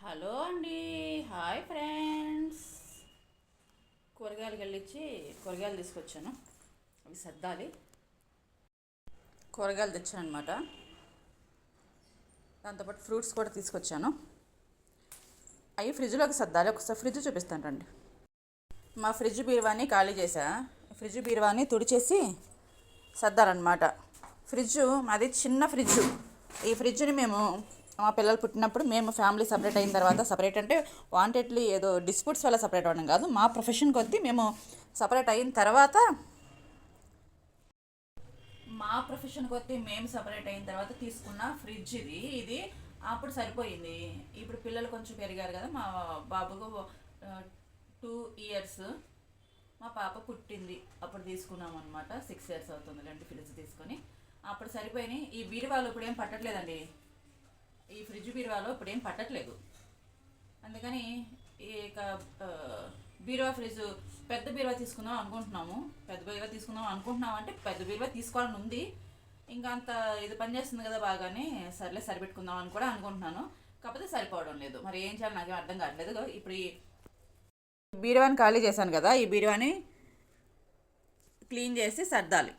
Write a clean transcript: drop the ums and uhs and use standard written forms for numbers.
Hello అండి. Hi friends. కూరగాయలకు వెళ్ళిచ్చి కూరగాయలు తీసుకొచ్చాను. అవి సర్దాలి. కూరగాయలు తెచ్చాను అనమాట. దాంతోపాటు ఫ్రూట్స్ కూడా తీసుకొచ్చాను. అవి ఫ్రిడ్జ్లోకి సర్దాలి. ఒకసారి ఫ్రిడ్జ్ చూపిస్తాను రండి. మా ఫ్రిడ్జ్ బీరువాని ఖాళీ చేశా. ఫ్రిడ్జ్ బీరువాని తుడిచేసి సర్దాలన్నమాట. ఫ్రిడ్జ్ మాది చిన్న ఫ్రిడ్జ్. ఈ ఫ్రిడ్జ్ని మేము మా పిల్లలు పుట్టినప్పుడు మేము ఫ్యామిలీ సపరేట్ అయిన తర్వాత, సపరేట్ అంటే వాంటెడ్లీ ఏదో డిస్ప్యూట్స్ వల్ల సపరేట్ అవ్వడం కాదు, మా ప్రొఫెషన్ కొద్దీ మేము సపరేట్ అయిన తర్వాత మేము సపరేట్ అయిన తర్వాత తీసుకున్న ఫ్రిడ్జ్ ఇది అప్పుడు సరిపోయింది. ఇప్పుడు పిల్లలు కొంచెం పెరిగారు కదా, మా బాబుకు 2 years, మా పాప పుట్టింది అప్పుడు తీసుకున్నాం అనమాట. 6 years అవుతుంది రెండు ఫ్రిడ్జ్ తీసుకొని. అప్పుడు సరిపోయినాయి. ఈ బీరువాలు ఇప్పుడు ఏం పట్టట్లేదండి. ఈ ఫ్రిడ్జ్ బీరువాలో ఇప్పుడు ఏం పట్టట్లేదు. అందుకని ఇక బీరువా ఫ్రిడ్జ్ పెద్ద బీరువా తీసుకుందాం అనుకుంటున్నాము. అంటే పెద్ద బీరువా తీసుకోవాలని ఉంది. ఇంకా అంత ఇది పనిచేస్తుంది కదా బాగానే, సర్లే సరిపెట్టుకుందాం అని కూడా అనుకుంటున్నాను. కాకపోతే సరిపోవడం లేదు. మరి ఏం చేయాలి నాకేం అర్థం కావట్లేదు. ఇప్పుడు ఈ బీరువాని ఖాళీ చేశాను కదా, ఈ బీరువాని క్లీన్ చేసి సర్దాలి.